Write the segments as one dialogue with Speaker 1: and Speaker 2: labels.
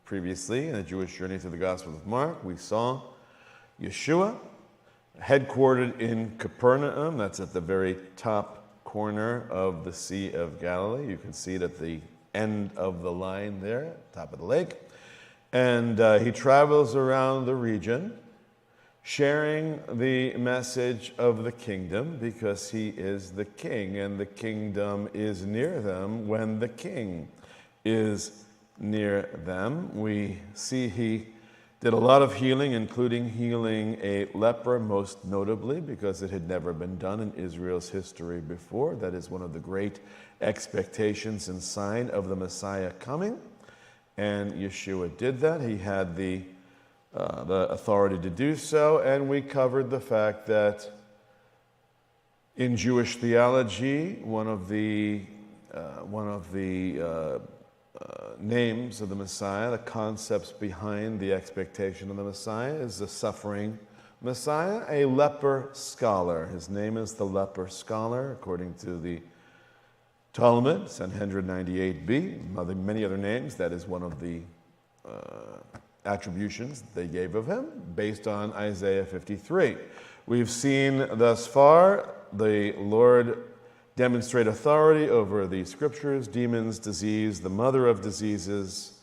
Speaker 1: Previously, in a Jewish journey through the Gospel of Mark, we saw Yeshua, headquartered in Capernaum. That's at the very top corner of the Sea of Galilee. You can see it at the end of the line there, top of the lake. And he travels around the region, sharing the message of the kingdom, because he is the king, and the kingdom is near them when the king is near them. We see he did a lot of healing, including healing a leper, most notably, because it had never been done in Israel's history before. That is one of the great expectations and sign of the Messiah coming. And Yeshua did that. He had the authority to do so, and we covered the fact that in Jewish theology, one of the names of the Messiah, the concepts behind the expectation of the Messiah, is the suffering Messiah, a leper scholar. His name is the leper scholar, according to the Talmud, Sanhedrin 98b, many other names. That is one of the attributions they gave of him, based on Isaiah 53. We've seen thus far the Lord demonstrate authority over the scriptures, demons, disease, the mother of diseases,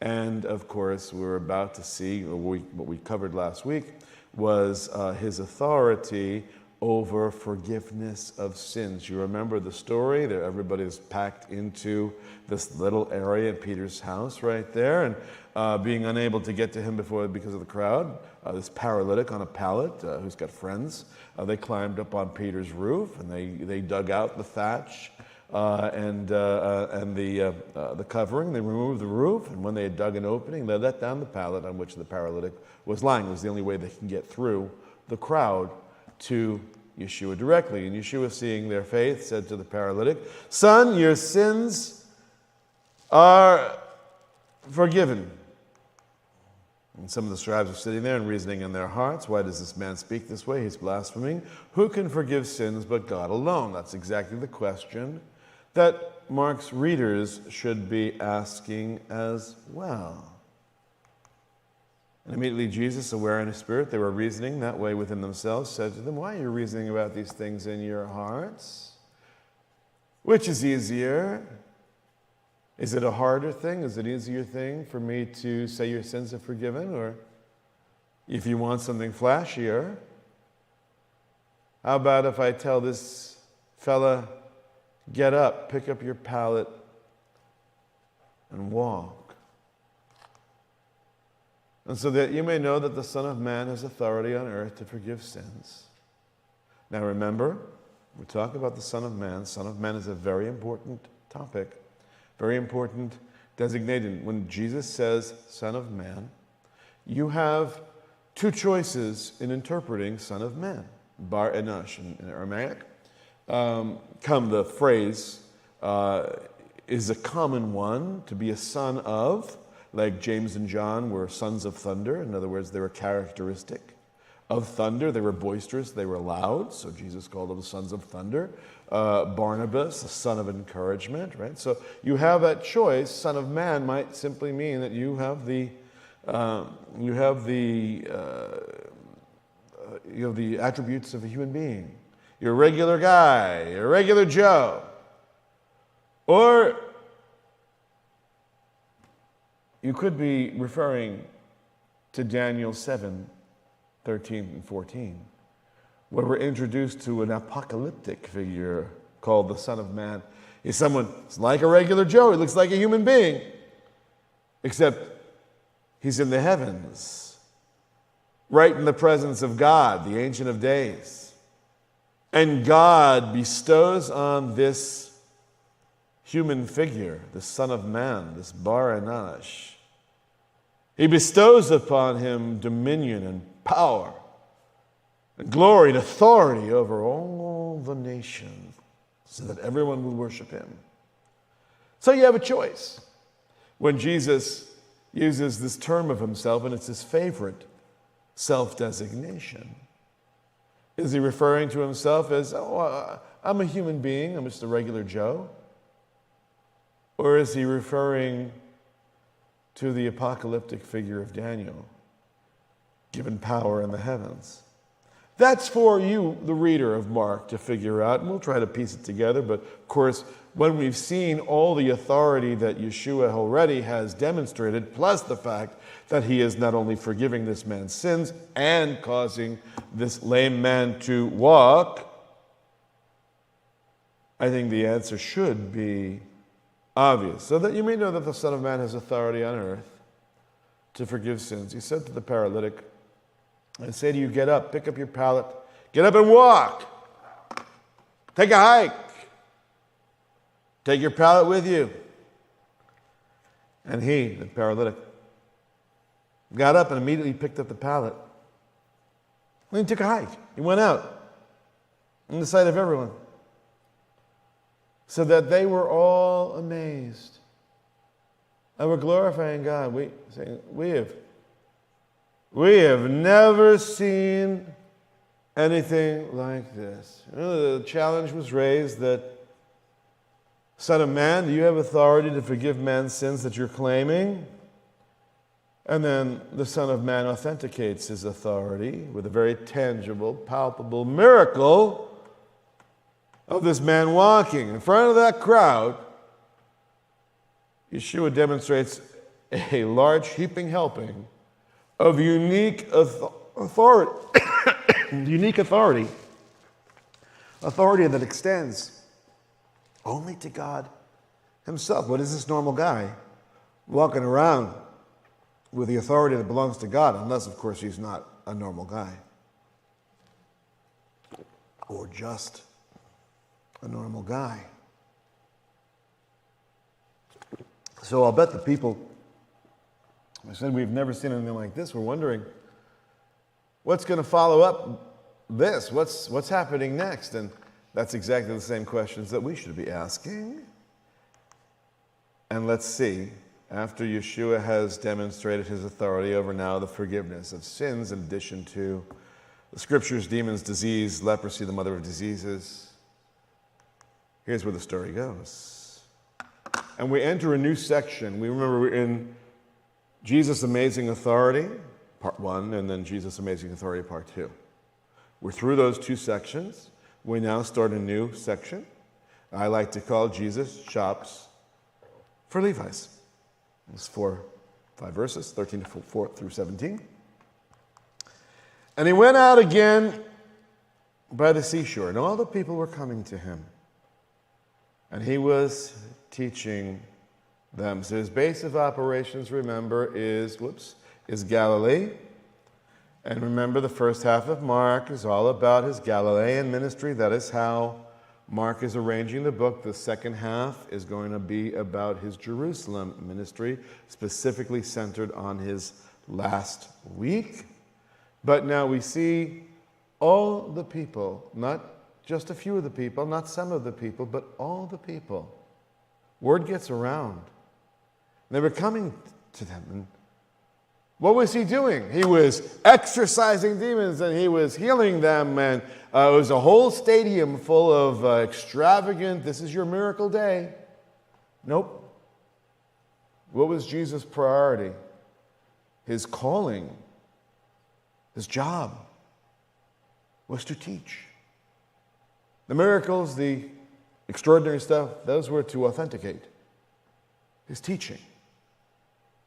Speaker 1: and of course we're about to see, what we covered last week, was his authority over forgiveness of sins. You remember the story that everybody's packed into this little area in Peter's house right there, and being unable to get to him because of the crowd, this paralytic on a pallet who's got friends, they climbed up on Peter's roof, and they dug out the thatch and the covering. They removed the roof, and when they had dug an opening, they let down the pallet on which the paralytic was lying. It was the only way they can get through the crowd to Yeshua directly. And Yeshua, seeing their faith, said to the paralytic, "Son, your sins are forgiven." And some of the scribes were sitting there and reasoning in their hearts, "Why does this man speak this way? He's blaspheming. Who can forgive sins but God alone?" That's exactly the question that Mark's readers should be asking as well. And immediately Jesus, aware in his spirit they were reasoning that way within themselves, said to them, "Why are you reasoning about these things in your hearts? Which is easier? Is it a harder thing? Is it an easier thing for me to say your sins are forgiven? Or if you want something flashier, how about if I tell this fella, get up, pick up your pallet, and walk? And so that you may know that the Son of Man has authority on earth to forgive sins." Now remember, we're talking about the Son of Man. Son of Man is a very important topic, very important designation. When Jesus says Son of Man, you have two choices in interpreting Son of Man. Bar Enosh in Aramaic. The phrase is a common one, to be a son of, like James and John were sons of thunder. In other words, they were characteristic of thunder. They were boisterous, they were loud, so Jesus called them sons of thunder. Barnabas, a son of encouragement, right? So you have that choice. Son of Man might simply mean that you have the attributes of a human being. You're a regular guy, you're a regular Joe. Or you could be referring to Daniel 7:13 and 14, where we're introduced to an apocalyptic figure called the Son of Man. He's someone like a regular Joe. He looks like a human being, except he's in the heavens, right in the presence of God, the Ancient of Days. And God bestows on this human figure, the Son of Man, this Bar Enosh, he bestows upon him dominion and power and glory and authority over all the nations, so that everyone will worship him. So you have a choice. When Jesus uses this term of himself, and it's his favorite self-designation, is he referring to himself as, I'm a human being, I'm just a regular Joe? Or is he referring to the apocalyptic figure of Daniel, given power in the heavens. That's for you, the reader of Mark, to figure out, and we'll try to piece it together. But of course, when we've seen all the authority that Yeshua already has demonstrated, plus the fact that he is not only forgiving this man's sins and causing this lame man to walk, I think the answer should be obvious. So that you may know that the Son of Man has authority on earth to forgive sins. He said to the paralytic, I say to you, get up, pick up your pallet, get up and walk. Take a hike. Take your pallet with you. And he, the paralytic, got up and immediately picked up the pallet. And he took a hike. He went out in the sight of everyone, so that they were all amazed. And we're glorifying God. We have never seen anything like this. You know, the challenge was raised that, Son of Man, do you have authority to forgive man's sins that you're claiming? And then the Son of Man authenticates his authority with a very tangible, palpable miracle of this man walking. In front of that crowd, Yeshua demonstrates a large heaping helping of unique authority, authority that extends only to God himself. What is this normal guy walking around with the authority that belongs to God, unless, of course, he's not a normal guy or just a normal guy? So I'll bet the people, I said we've never seen anything like this, we're wondering what's going to follow up this? What's happening next? And that's exactly the same questions that we should be asking. And let's see, after Yeshua has demonstrated his authority over now the forgiveness of sins, in addition to the scriptures, demons, disease, leprosy, the mother of diseases, here's where the story goes. And we enter a new section. We remember we're in Jesus' Amazing Authority, part 1, and then Jesus' Amazing Authority, part 2. We're through those two sections. We now start a new section. I like to call Jesus shops for Levi's. It's 5 verses, 13 to 4 through 17. And he went out again by the seashore, and all the people were coming to him. And he was teaching them. So his base of operations, remember, is Galilee. And remember, the first half of Mark is all about his Galilean ministry. That is how Mark is arranging the book. The second half is going to be about his Jerusalem ministry, specifically centered on his last week. But now we see all the people, not just a few of the people, not some of the people, but all the people. Word gets around. They were coming to them. And what was he doing? He was exorcising demons and he was healing them. And it was a whole stadium full of extravagant, this is your miracle day. Nope. What was Jesus' priority? His calling, his job was to teach. The miracles, the extraordinary stuff, those were to authenticate his teaching.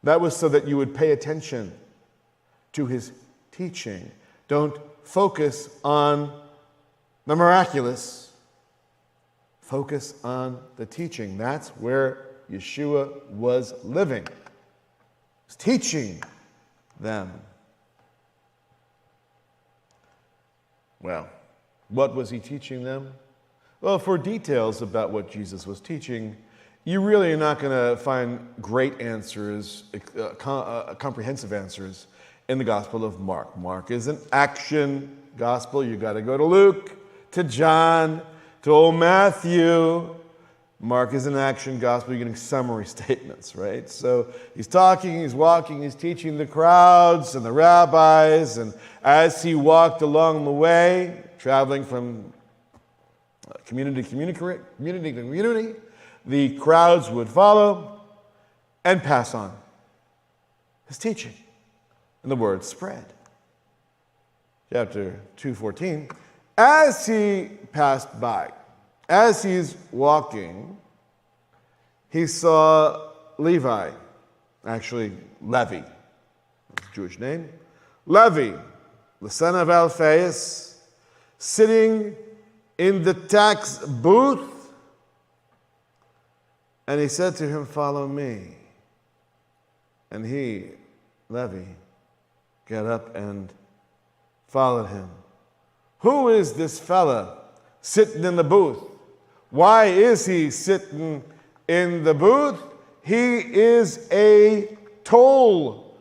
Speaker 1: That was so that you would pay attention to his teaching. Don't focus on the miraculous. Focus on the teaching. That's where Yeshua was living. He was teaching them. Well, what was he teaching them? Well, for details about what Jesus was teaching, you really are not going to find great answers, comprehensive answers in the Gospel of Mark. Mark is an action gospel. You got to go to Luke, to John, to old Matthew. Mark is an action gospel. You're getting summary statements, right? So he's talking, he's walking, he's teaching the crowds and the rabbis. And as he walked along the way, traveling from community to community, the crowds would follow and pass on. his teaching. And the word spread. Chapter 2:14. As he passed by, as he's walking, he saw Levi, actually Levi, Jewish name, Levi, the son of Alphaeus, sitting in the tax booth, and he said to him, "Follow me." And he, Levi, got up and followed him. Who is this fella sitting in the booth? Why is he sitting in the booth? He is a toll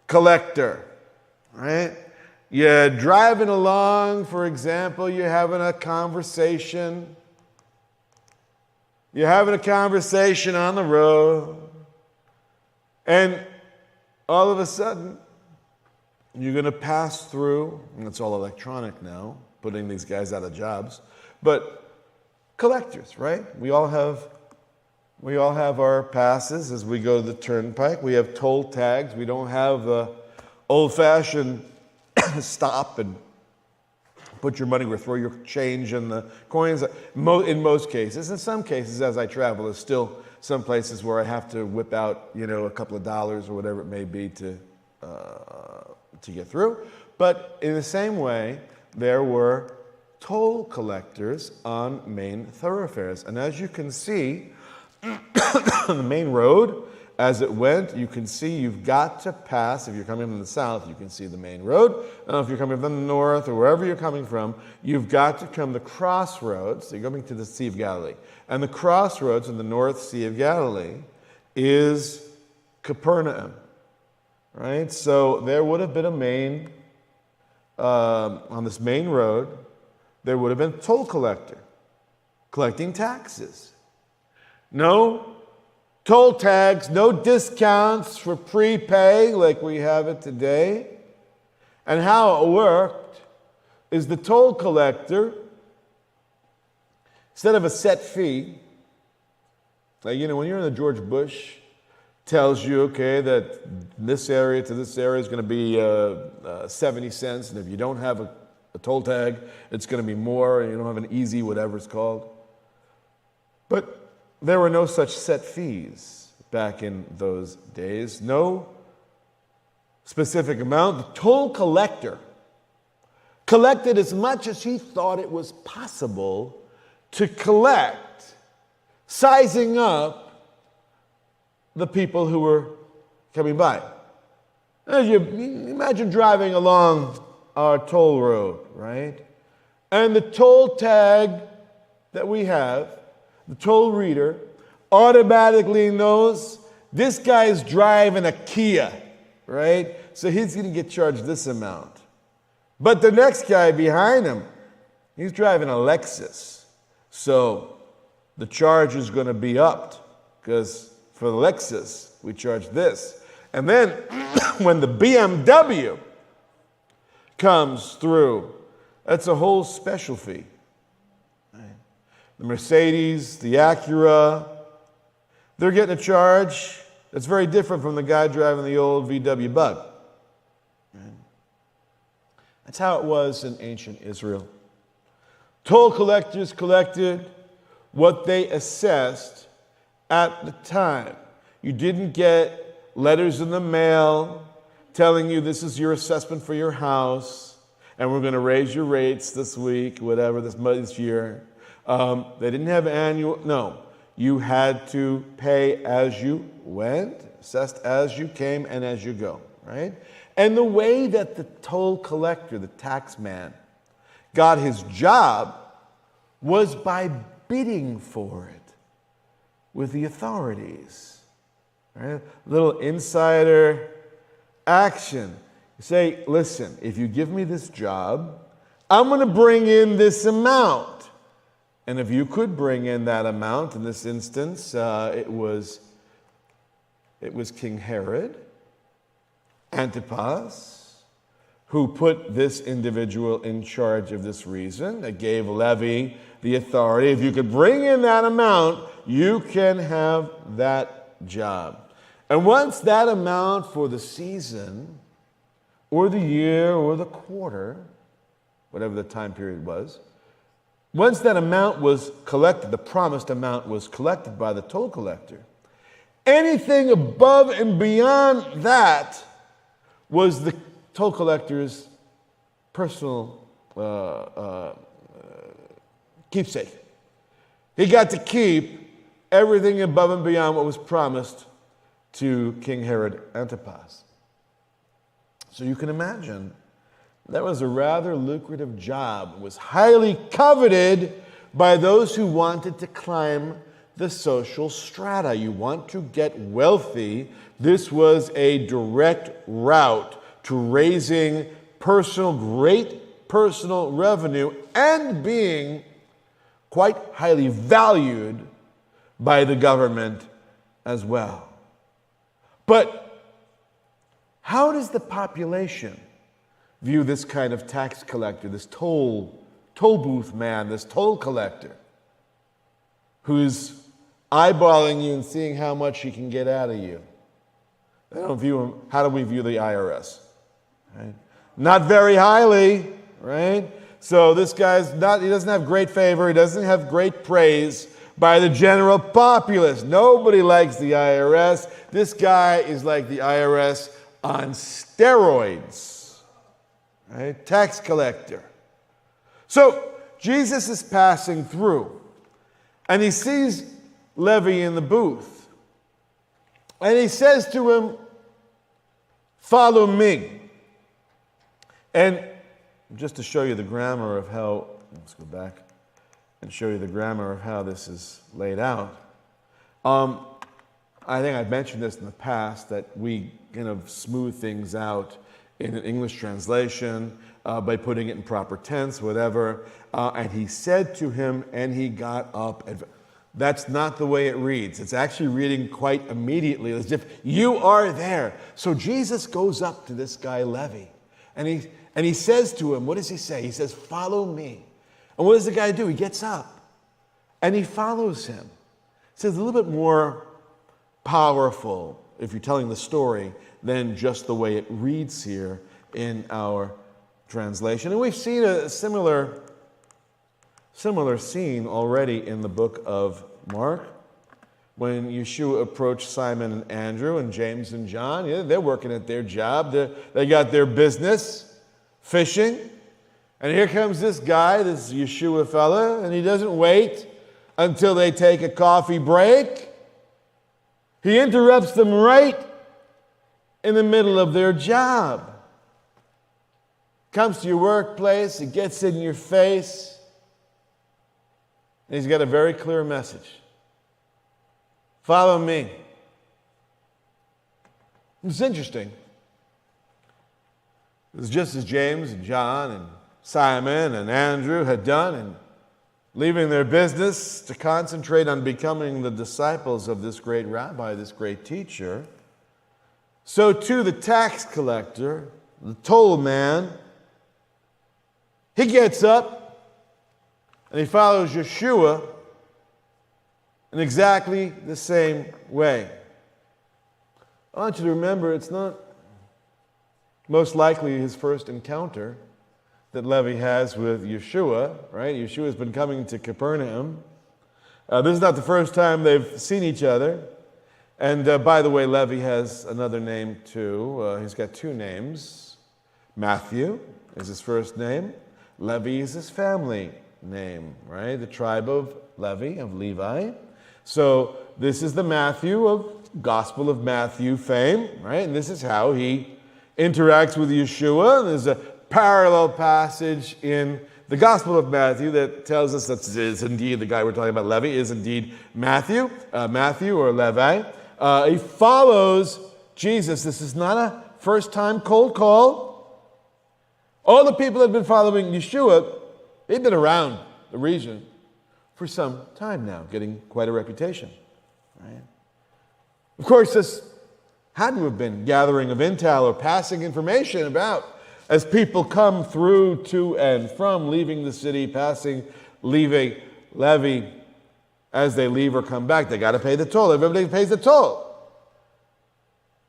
Speaker 1: collector, right? You're driving along, for example, you're having a conversation. You're having a conversation on the road, and all of a sudden, you're going to pass through, and it's all electronic now, putting these guys out of jobs, but collectors, right? We all have our passes as we go to the turnpike. We have toll tags. We don't have the old-fashioned stop and put your money where, throw your change and the coins. In most cases, in some cases, as I travel, there's still some places where I have to whip out, a couple of dollars or whatever it may be to get through. But in the same way, there were toll collectors on main thoroughfares. And as you can see, on the main road, as it went, you can see you've got to pass. If you're coming from the south, you can see the main road. If you're coming from the north or wherever you're coming from, you've got to come the crossroads. So you're coming to the Sea of Galilee. And the crossroads in the North Sea of Galilee is Capernaum. Right? So there would have been a main, on this main road, there would have been a toll collector collecting taxes. No toll tags, no discounts for prepay like we have it today. And how it worked is the toll collector, instead of a set fee, like, when you're in the George Bush, tells you, okay, that this area to this area is going to be 70 cents, and if you don't have a toll tag, it's going to be more, and you don't have an easy whatever it's called. But there were no such set fees back in those days. No specific amount. The toll collector collected as much as he thought it was possible to collect, sizing up the people who were coming by. You imagine driving along our toll road, right? And the toll tag that we have, the toll reader, automatically knows this guy's driving a Kia, right? So he's going to get charged this amount. But the next guy behind him, he's driving a Lexus. So the charge is going to be upped because for the Lexus, we charge this. And then when the BMW comes through, that's a whole special fee. The Mercedes, the Acura, they're getting a charge that's very different from the guy driving the old VW Bug. That's how it was in ancient Israel. Toll collectors collected what they assessed at the time. You didn't get letters in the mail telling you this is your assessment for your house and we're going to raise your rates this week, whatever, this year. They didn't have annual, no. You had to pay as you went, assessed as you came and as you go, right? And the way that the toll collector, the tax man, got his job was by bidding for it with the authorities. Right? Little insider action. You say, listen, if you give me this job, I'm going to bring in this amount. And if you could bring in that amount, in this instance, it was King Herod, Antipas, who put this individual in charge of this reason. That gave Levi the authority. If you could bring in that amount, you can have that job. And once that amount for the season, or the year, or the quarter, whatever the time period was, once that amount was collected, the promised amount was collected by the toll collector, anything above and beyond that was the toll collector's personal keepsake. He got to keep everything above and beyond what was promised to King Herod Antipas. So you can imagine that was a rather lucrative job. It was highly coveted by those who wanted to climb the social strata. You want to get wealthy. This was a direct route to raising great personal revenue and being quite highly valued by the government as well. But how does the population view this kind of tax collector, this toll booth man, this toll collector, who's eyeballing you and seeing how much he can get out of you? They don't view him. How do we view the IRS? Right? Not very highly, right? So this guy's he doesn't have great favor, he doesn't have great praise by the general populace. Nobody likes the IRS. This guy is like the IRS on steroids, right? Tax collector. So Jesus is passing through, and he sees Levi in the booth, and he says to him, "Follow me." And just to show you the grammar of how, let's go back and show you the grammar of how this is laid out. I think I've mentioned this in the past, that we kind of smooth things out in an English translation by putting it in proper tense, whatever. And he said to him, and he got up. That's not the way it reads. It's actually reading quite immediately, as if you are there. So Jesus goes up to this guy, Levi, and he says to him, what does he say? He says, "Follow me." And what does the guy do? He gets up and he follows him. It's a little bit more powerful, if you're telling the story, than just the way it reads here in our translation. And we've seen a similar scene already in the book of Mark, when Yeshua approached Simon and Andrew and James and John. Yeah, they're working at their job. They got their business, fishing. And here comes this guy, this Yeshua fella, and he doesn't wait until they take a coffee break. He interrupts them right in the middle of their job. Comes to your workplace, he gets in your face, and he's got a very clear message. Follow me. It's interesting. It's just as James and John and Simon and Andrew had done in leaving their business to concentrate on becoming the disciples of this great rabbi, this great teacher. So too the tax collector, the toll man, he gets up and he follows Yeshua in exactly the same way. I want you to remember, it's not most likely his first encounter that Levi has with Yeshua, right? Yeshua's been coming to Capernaum. This is not the first time they've seen each other. And by the way, Levi has another name too. He's got two names. Matthew is his first name. Levi is his family name, right? The tribe of Levi. So this is the Matthew of Gospel of Matthew fame, right? And this is how he interacts with Yeshua. There's a parallel passage in the Gospel of Matthew that tells us that is indeed the guy we're talking about, Levi, is indeed Matthew or Levi. He follows Jesus. This is not a first-time cold call. All the people that have been following Yeshua, they've been around the region for some time now, getting quite a reputation. Right? Of course, this hadn't have been gathering of intel or passing information about as people come through to and from, leaving the city, passing Levi, as they leave or come back. They got to pay the toll. Everybody pays the toll.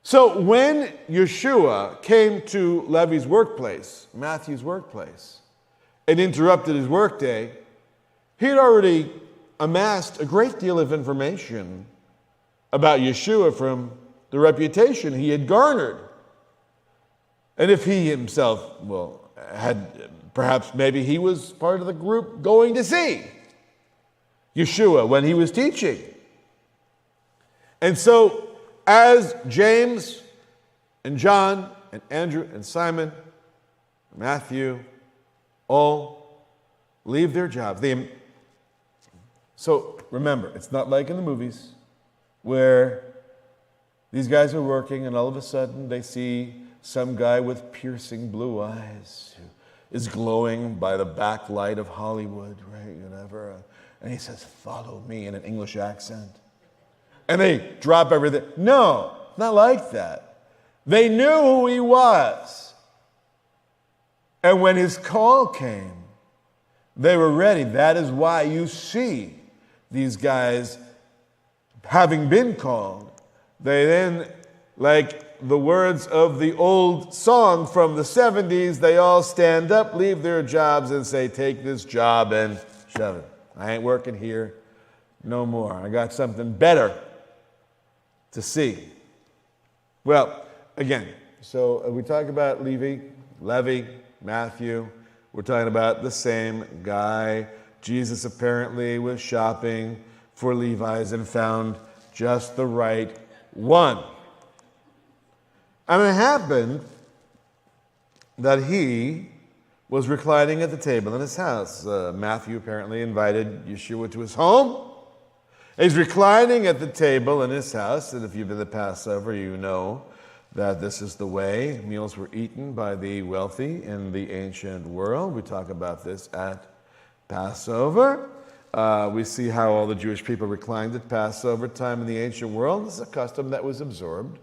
Speaker 1: So when Yeshua came to Levi's workplace, Matthew's workplace, and interrupted his workday, he had already amassed a great deal of information about Yeshua from the reputation he had garnered. And if he himself, had perhaps maybe he was part of the group going to see Yeshua when he was teaching. And so as James and John and Andrew and Simon, Matthew, all leave their jobs. So remember, it's not like in the movies where these guys are working and all of a sudden they see some guy with piercing blue eyes who is glowing by the backlight of Hollywood, right? Whatever. And he says, "Follow me," in an English accent. And they drop everything. No, not like that. They knew who he was. And when his call came, they were ready. That is why you see these guys, having been called, they then, like the words of the old song from the 70s, they all stand up, leave their jobs, and say, "Take this job and shove it. I ain't working here no more. I got something better to see." Well, again, so we talk about Levi, Matthew. We're talking about the same guy. Jesus apparently was shopping for Levi's and found just the right one. And it happened that he was reclining at the table in his house. Matthew apparently invited Yeshua to his home. He's reclining at the table in his house, and if you've been to Passover, you know that this is the way meals were eaten by the wealthy in the ancient world. We talk about this at Passover. We see how all the Jewish people reclined at Passover time in the ancient world. This is a custom that was absorbed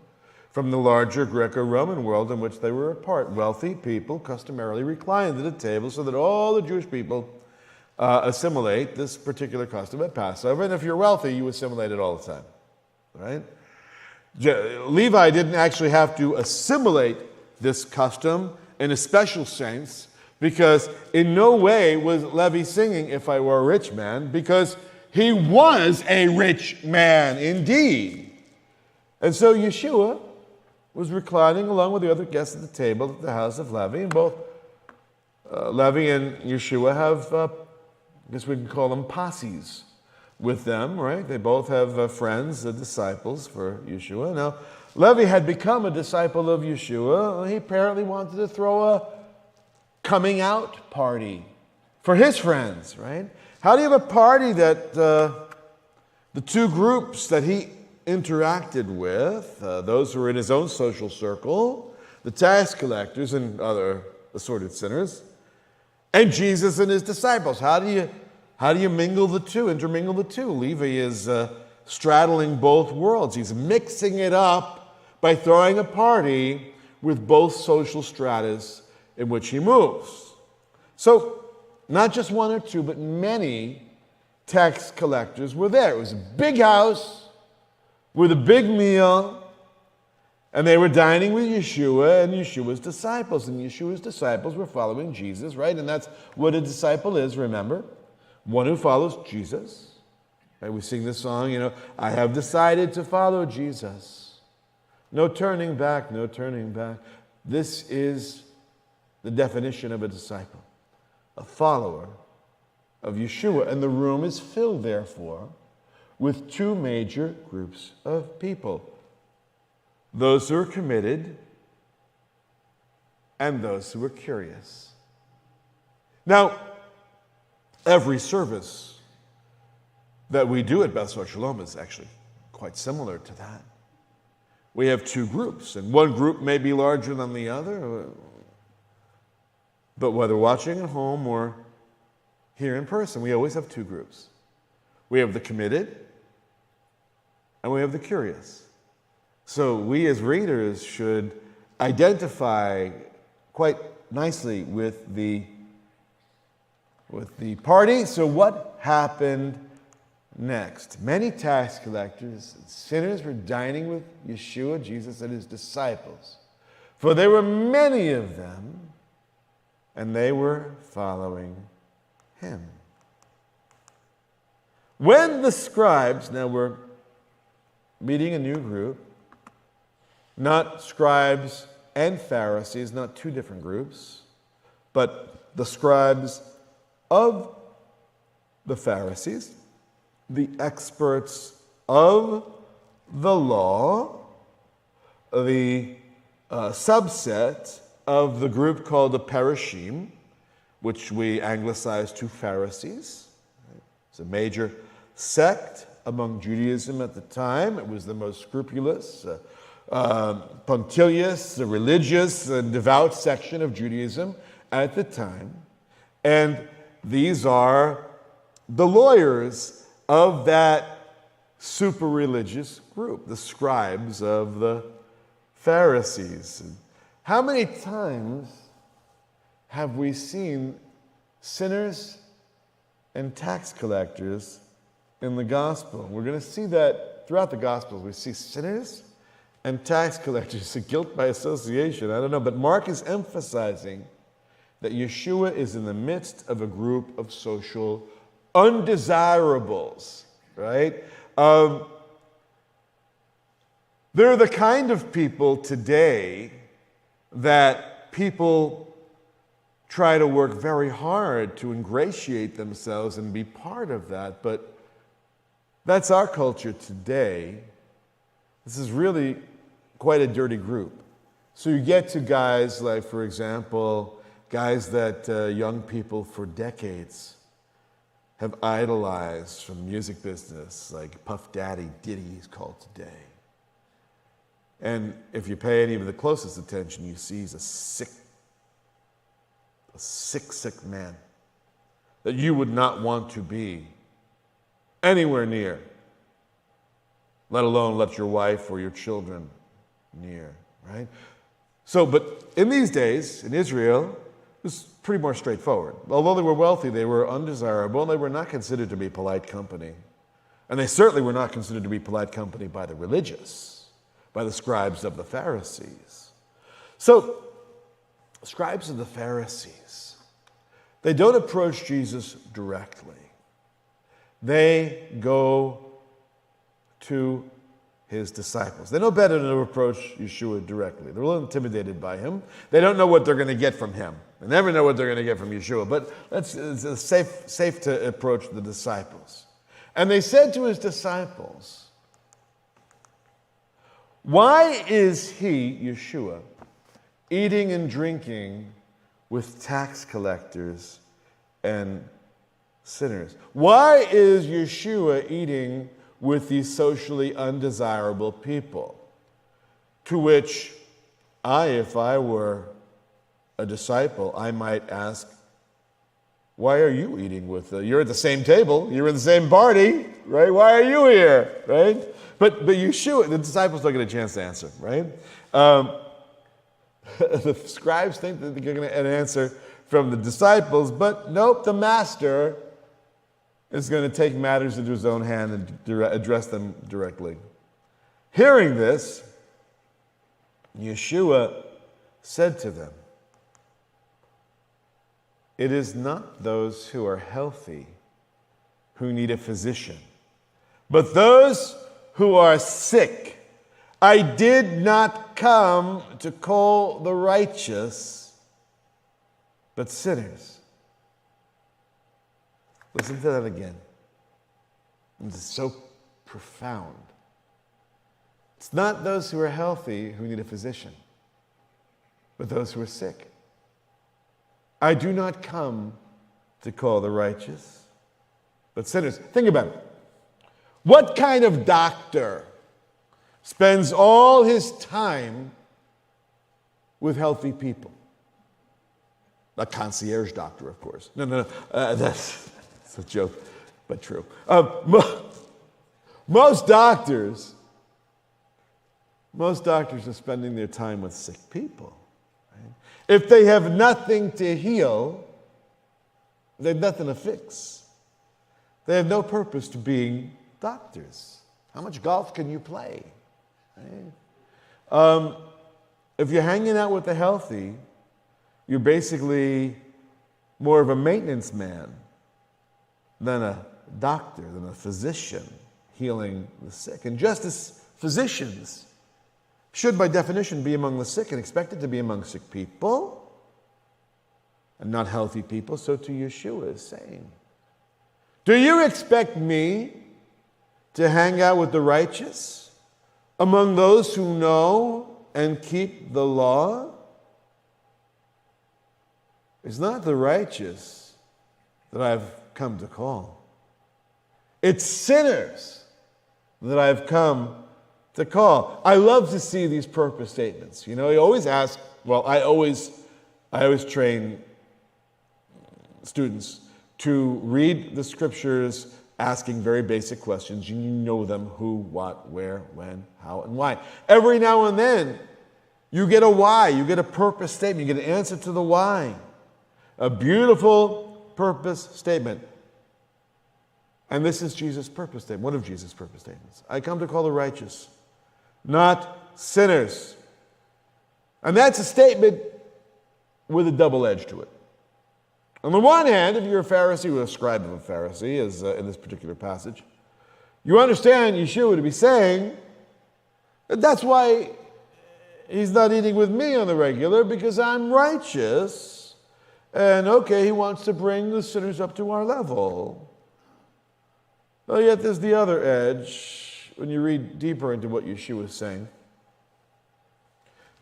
Speaker 1: from the larger Greco-Roman world in which they were a part. Wealthy people customarily reclined at a table so that all the Jewish people assimilate this particular custom at Passover. And if you're wealthy, you assimilate it all the time, right? Levi didn't actually have to assimilate this custom in a special sense, because in no way was Levi singing "If I Were a Rich Man," because he was a rich man indeed. And so Yeshua was reclining along with the other guests at the table at the house of Levi, and both Levi and Yeshua have, I guess we can call them posses with them, right? They both have friends, disciples for Yeshua. Now, Levi had become a disciple of Yeshua. He apparently wanted to throw a coming out party for his friends, right? How do you have a party that the two groups that he interacted with, those who were in his own social circle, the tax collectors and other assorted sinners, and Jesus and his disciples? How do you mingle the two, intermingle the two? Levi is straddling both worlds. He's mixing it up by throwing a party with both social stratas in which he moves. So, not just one or two, but many tax collectors were there. It was a big house with a big meal, and they were dining with Yeshua and Yeshua's disciples. And Yeshua's disciples were following Jesus, right? And that's what a disciple is, remember? One who follows Jesus. Right? We sing this song, "I have decided to follow Jesus. No turning back, no turning back." This is the definition of a disciple, a follower of Yeshua. And the room is filled, therefore, with two major groups of people: those who are committed and those who are curious. Now, every service that we do at Beth Shalom is actually quite similar to that. We have two groups, and one group may be larger than the other, but whether watching at home or here in person, we always have two groups. We have the committed and we have the curious. So we as readers should identify quite nicely with the party. So what happened next. Many tax collectors and sinners were dining with Yeshua, Jesus, and his disciples. For there were many of them, and they were following him. When the scribes, now we're meeting a new group, not scribes and Pharisees, not two different groups, but the scribes of the Pharisees, the experts of the law, the subset of the group called the Perishim, which we anglicize to Pharisees. It's a major sect among Judaism at the time. It was the most scrupulous, punctilious, religious, and devout section of Judaism at the time. And these are the lawyers of that super religious group, the scribes of the Pharisees. How many times have we seen sinners and tax collectors in the gospel? We're going to see that throughout the Gospels. We see sinners and tax collectors, guilt by association. I don't know, but Mark is emphasizing that Yeshua is in the midst of a group of social undesirables, right? They're the kind of people today that people try to work very hard to ingratiate themselves and be part of that, but that's our culture today. This is really quite a dirty group. So you get to guys like, for example, guys that young people for decades have idolized from the music business, like Puff Daddy, Diddy, he's called today. And if you pay any of the closest attention, you see he's a sick man that you would not want to be anywhere near, let alone let your wife or your children near, right? So, but in these days, in Israel, it was pretty more straightforward. Although they were wealthy, they were undesirable, and they were not considered to be polite company. And they certainly were not considered to be polite company by the religious, by the scribes of the Pharisees. So, scribes of the Pharisees, they don't approach Jesus directly. They go to his disciples. They know better than to approach Yeshua directly. They're a little intimidated by him. They don't know what they're going to get from him. They never know what they're going to get from Yeshua, but it's safe to approach the disciples. And they said to his disciples, "Why is he, Yeshua, eating and drinking with tax collectors and sinners?" Why is Yeshua eating with these socially undesirable people? To which I, if I were a disciple, I might ask, why are you eating with them? You're at the same table, you're in the same party, right? Why are you here, right? But Yeshua, the disciples don't get a chance to answer, right? The scribes think that they're going to get an answer from the disciples, but nope, the master is going to take matters into his own hand and address them directly. Hearing this, Yeshua said to them, "It is not those who are healthy who need a physician, but those who are sick. I did not come to call the righteous, but sinners." Listen to that again. It's so profound. It's not those who are healthy who need a physician, but those who are sick. I do not come to call the righteous, but sinners. Think about it. What kind of doctor spends all his time with healthy people? A concierge doctor, of course. No. That's a joke, but true. Most doctors are spending their time with sick people. Right? If they have nothing to heal, they have nothing to fix. They have no purpose to being doctors. How much golf can you play? Right? If you're hanging out with the healthy, you're basically more of a maintenance man than a doctor, than a physician healing the sick. And just as physicians should, by definition, be among the sick and expected to be among sick people and not healthy people, so too Yeshua is saying, do you expect me to hang out with the righteous, among those who know and keep the law? It's not the righteous that I've come to call. It's sinners that I've come to call. I love to see these purpose statements. You know, you always ask, well, I always train students to read the scriptures asking very basic questions. You know them: who, what, where, when, how, and why. Every now and then, you get a why, you get a purpose statement, you get an answer to the why. A beautiful purpose statement. And this is Jesus' purpose statement, one of Jesus' purpose statements. I come to call the righteous, not sinners. And that's a statement with a double edge to it. On the one hand, if you're a Pharisee or a scribe of a Pharisee, as in this particular passage, you understand Yeshua to be saying that that's why he's not eating with me on the regular, because I'm righteous. And okay, he wants to bring the sinners up to our level. But yet there's the other edge when you read deeper into what Yeshua is saying.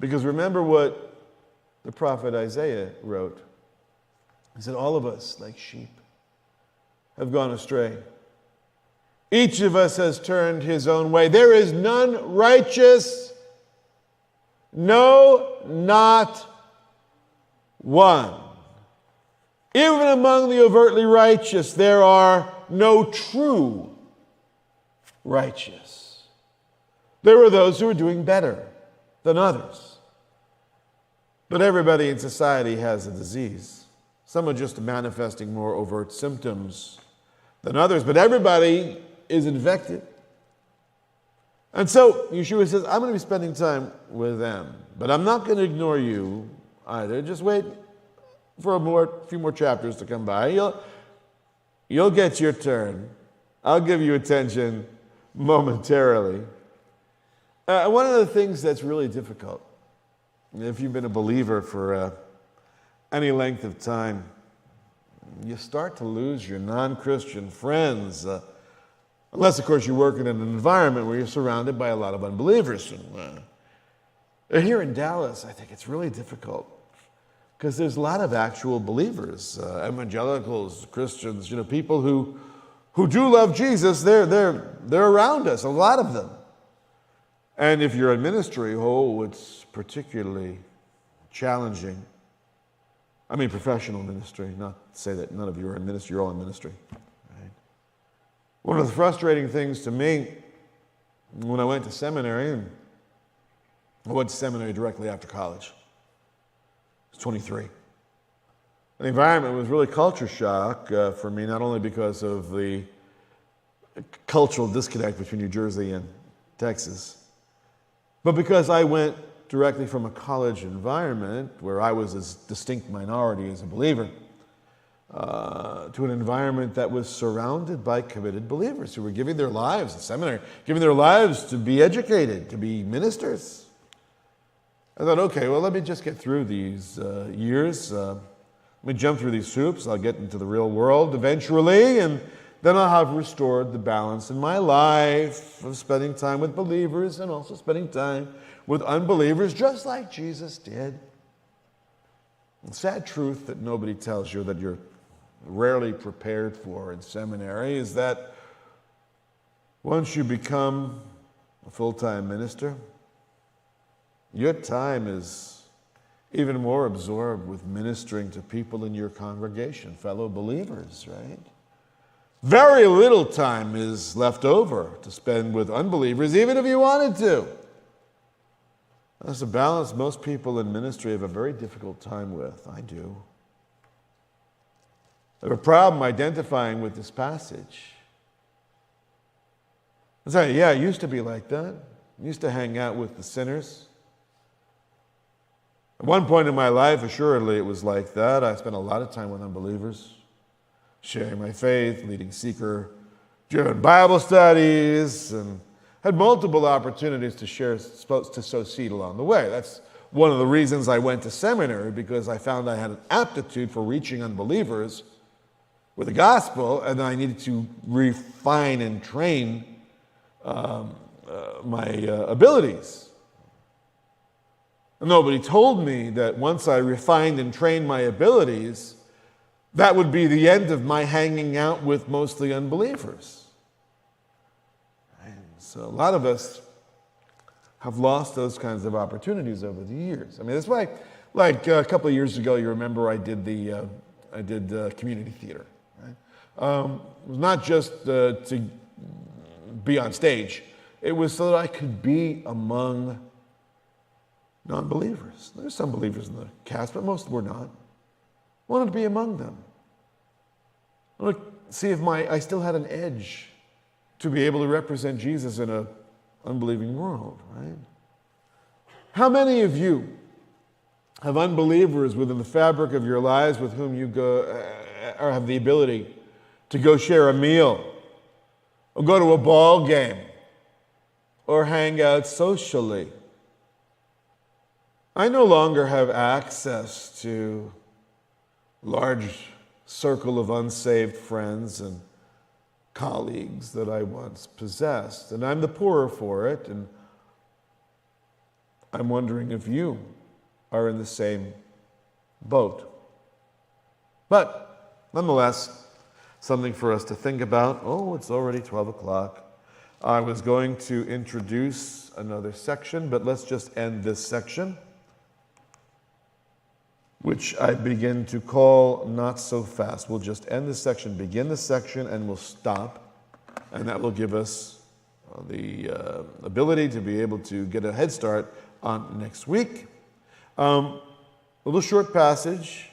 Speaker 1: Because remember what the prophet Isaiah wrote. He said, all of us, like sheep, have gone astray. Each of us has turned his own way. There is none righteous, no, not one. Even among the overtly righteous, there are no true righteous. There are those who are doing better than others. But everybody in society has a disease. Some are just manifesting more overt symptoms than others, but everybody is infected. And so Yeshua says, I'm going to be spending time with them, but I'm not going to ignore you either. Just wait for a few more chapters to come by. You'll get your turn. I'll give you attention momentarily. One of the things that's really difficult, if you've been a believer for any length of time, you start to lose your non-Christian friends. Unless, of course, you work in an environment where you're surrounded by a lot of unbelievers. And here in Dallas, I think it's really difficult because there's a lot of actual believers, evangelicals, Christians, people who do love Jesus. They're around us, a lot of them. And if you're in ministry, it's particularly challenging. I mean professional ministry, not to say that none of you are in ministry, you're all in ministry. Right? One of the frustrating things to me when I went to seminary, and I went to seminary directly after college. I was 23. The environment was really culture shock for me, not only because of the cultural disconnect between New Jersey and Texas, but because I went directly from a college environment where I was a distinct minority as a believer to an environment that was surrounded by committed believers who were giving their lives in seminary, giving their lives to be educated, to be ministers. I thought, okay, well, let me just get through these years. Let me jump through these hoops. I'll get into the real world eventually, and then I'll have restored the balance in my life of spending time with believers and also spending time with unbelievers, just like Jesus did. The sad truth that nobody tells you, that you're rarely prepared for in seminary, is that once you become a full-time minister, your time is even more absorbed with ministering to people in your congregation, fellow believers, right? Very little time is left over to spend with unbelievers, even if you wanted to. That's a balance most people in ministry have a very difficult time with. I do. I have a problem identifying with this passage. I say, yeah, it used to be like that. I used to hang out with the sinners. At one point in my life, assuredly, it was like that. I spent a lot of time with unbelievers, sharing my faith, leading seeker-driven Bible studies, and had multiple opportunities to sow seed along the way. That's one of the reasons I went to seminary, because I found I had an aptitude for reaching unbelievers with the gospel, and I needed to refine and train my abilities. Nobody told me that once I refined and trained my abilities, that would be the end of my hanging out with mostly unbelievers. And so a lot of us have lost those kinds of opportunities over the years. I mean, that's why, like a couple of years ago, you remember I did community theater. Right? It was not just to be on stage. It was so that I could be among non-believers. There's some believers in the cast, but most were not. I wanted to be among them. I wanted to see if I still had an edge to be able to represent Jesus in an unbelieving world, right? How many of you have unbelievers within the fabric of your lives with whom you go or have the ability to go share a meal or go to a ball game or hang out socially? I no longer have access to a large circle of unsaved friends and colleagues that I once possessed, and I'm the poorer for it, and I'm wondering if you are in the same boat. But nonetheless, something for us to think about. Oh, it's already 12 o'clock. I was going to introduce another section, but let's just end this section, which I begin to call Not So Fast. We'll just end this section, begin this section, and we'll stop. And that will give us the ability to be able to get a head start on next week. A little short passage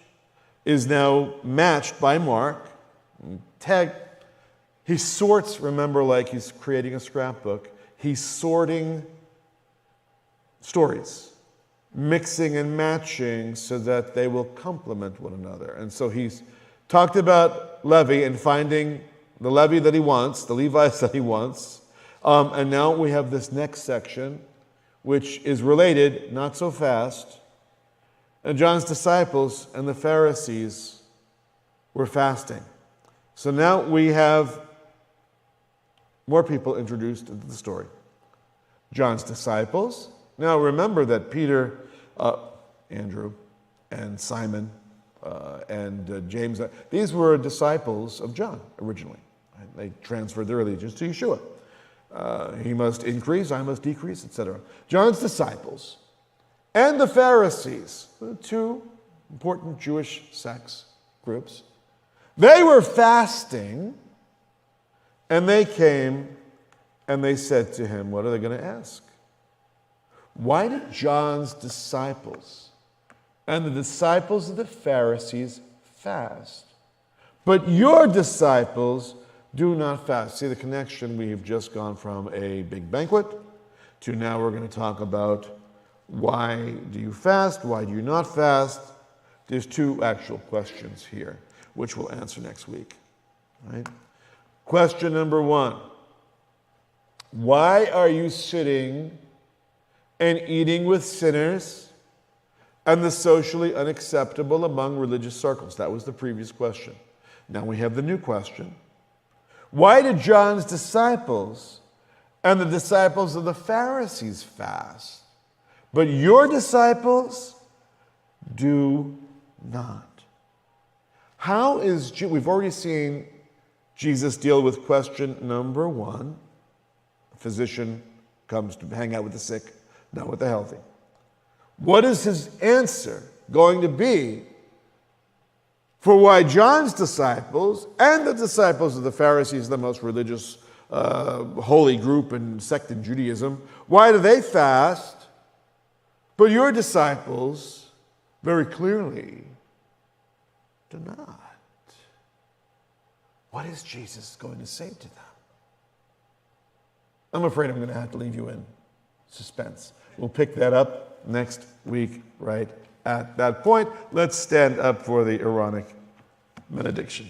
Speaker 1: is now matched by Mark. He sorts, remember, like he's creating a scrapbook. He's sorting stories, mixing and matching so that they will complement one another. And so he's talked about Levi and finding the Levi that he wants, the Levites that he wants. And now we have this next section, which is related, not so fast. And John's disciples and the Pharisees were fasting. So now we have more people introduced into the story. John's disciples. Now remember that Peter, Andrew, and Simon, and James, these were disciples of John originally. They transferred their allegiance to Yeshua. He must increase, I must decrease, etc. John's disciples and the Pharisees, two important Jewish sects, groups, they were fasting, and they came and they said to him, what are they going to ask? Why did John's disciples and the disciples of the Pharisees fast, but your disciples do not fast? See the connection? We've just gone from a big banquet to now we're going to talk about why do you fast, why do you not fast? There's two actual questions here, which we'll answer next week. Right? Question number one, why are you sitting and eating with sinners and the socially unacceptable among religious circles? That was the previous question. Now we have the new question. Why did John's disciples and the disciples of the Pharisees fast, but your disciples do not? We've already seen Jesus deal with question number one. A physician comes to hang out with the sick, not with the healthy. What is his answer going to be for why John's disciples and the disciples of the Pharisees, the most religious, holy group and sect in Judaism, why do they fast, but your disciples very clearly do not? What is Jesus going to say to them? I'm afraid I'm going to have to leave you in suspense. We'll pick that up next week, right at that point. Let's stand up for the Aaronic benediction.